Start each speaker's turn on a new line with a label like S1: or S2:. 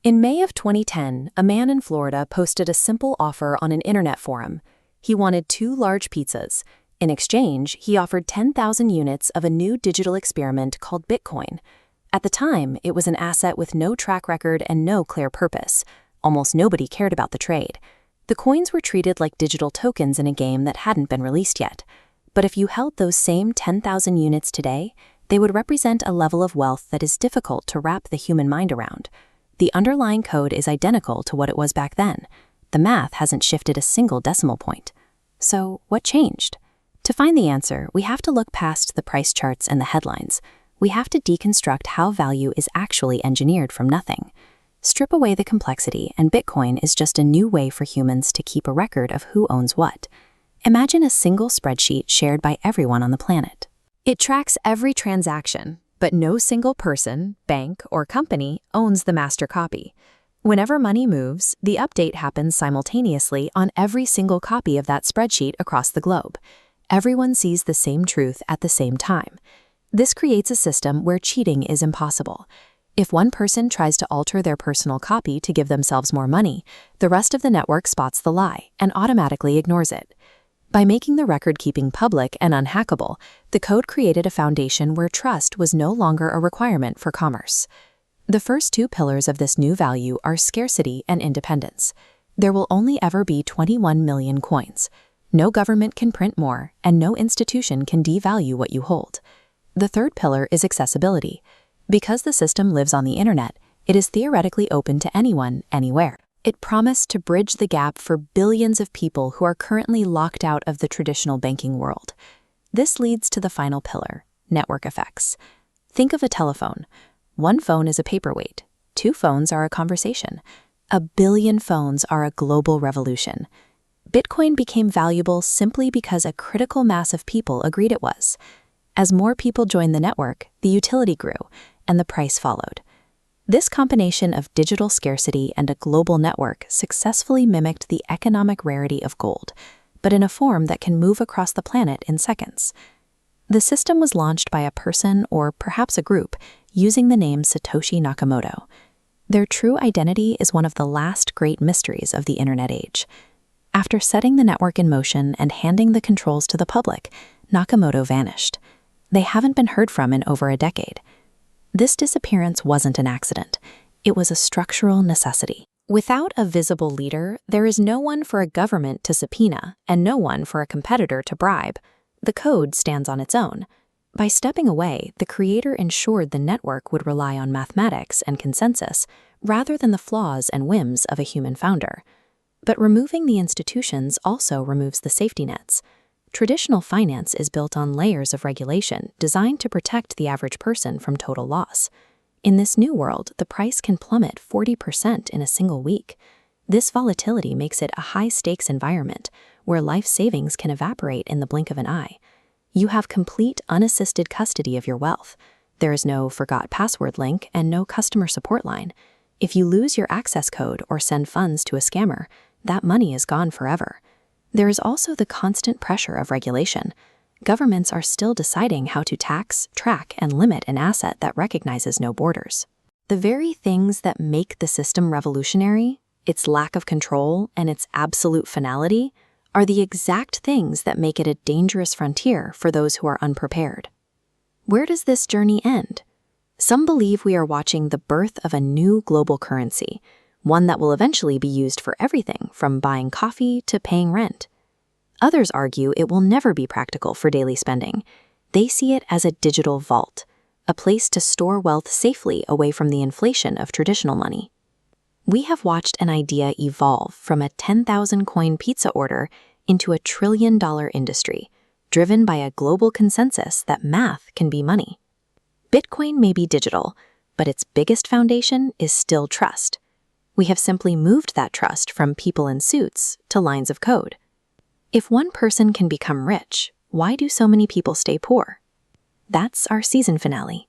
S1: In May of 2010, a man in Florida posted a simple offer on an internet forum. He wanted 2 large pizzas. In exchange, he offered 10,000 units of a new digital experiment called Bitcoin. At the time, it was an asset with no track record and no clear purpose. Almost nobody cared about the trade. The coins were treated like digital tokens in a game that hadn't been released yet. But if you held those same 10,000 units today, they would represent a level of wealth that is difficult to wrap the human mind around. The underlying code is identical to what it was back then. The math hasn't shifted a single decimal point. So, what changed? To find the answer, we have to look past the price charts and the headlines. We have to deconstruct how value is actually engineered from nothing. Strip away the complexity, and Bitcoin is just a new way for humans to keep a record of who owns what. Imagine a single spreadsheet shared by everyone on the planet. It tracks every transaction, but no single person, bank, or company owns the master copy. Whenever money moves, the update happens simultaneously on every single copy of that spreadsheet across the globe. Everyone sees the same truth at the same time. This creates a system where cheating is impossible. If one person tries to alter their personal copy to give themselves more money, the rest of the network spots the lie and automatically ignores it. By making the record-keeping public and unhackable, the code created a foundation where trust was no longer a requirement for commerce. The first 2 pillars of this new value are scarcity and independence. There will only ever be 21 million coins. No government can print more, and no institution can devalue what you hold. The third pillar is accessibility. Because the system lives on the internet, it is theoretically open to anyone, anywhere. It promised to bridge the gap for billions of people who are currently locked out of the traditional banking world. This leads to the final pillar, network effects. Think of a telephone. 1 phone is a paperweight. 2 phones are a conversation. 1 billion phones are a global revolution. Bitcoin became valuable simply because a critical mass of people agreed it was. As more people joined the network, the utility grew, and the price followed. This combination of digital scarcity and a global network successfully mimicked the economic rarity of gold, but in a form that can move across the planet in seconds. The system was launched by a person, or perhaps a group, using the name Satoshi Nakamoto. Their true identity is one of the last great mysteries of the internet age. After setting the network in motion and handing the controls to the public, Nakamoto vanished. They haven't been heard from in over a decade. This disappearance wasn't an accident. It was a structural necessity. Without a visible leader, there is no one for a government to subpoena and no one for a competitor to bribe. The code stands on its own. By stepping away, the creator ensured the network would rely on mathematics and consensus rather than the flaws and whims of a human founder. But removing the institutions also removes the safety nets. Traditional finance is built on layers of regulation designed to protect the average person from total loss. In this new world, the price can plummet 40% in a single week. This volatility makes it a high-stakes environment where life savings can evaporate in the blink of an eye. You have complete unassisted custody of your wealth. There is no forgot password link and no customer support line. If you lose your access code or send funds to a scammer, that money is gone forever. There is also the constant pressure of regulation. Governments are still deciding how to tax, track, and limit an asset that recognizes no borders. The very things that make the system revolutionary, its lack of control and its absolute finality, are the exact things that make it a dangerous frontier for those who are unprepared. Where does this journey end? Some believe we are watching the birth of a new global currency, one that will eventually be used for everything from buying coffee to paying rent. Others argue it will never be practical for daily spending. They see it as a digital vault, a place to store wealth safely away from the inflation of traditional money. We have watched an idea evolve from a 10,000 coin pizza order into a $1 trillion industry, driven by a global consensus that math can be money. Bitcoin may be digital, but its biggest foundation is still trust. We have simply moved that trust from people in suits to lines of code. If one person can become rich, why do so many people stay poor? That's our season finale.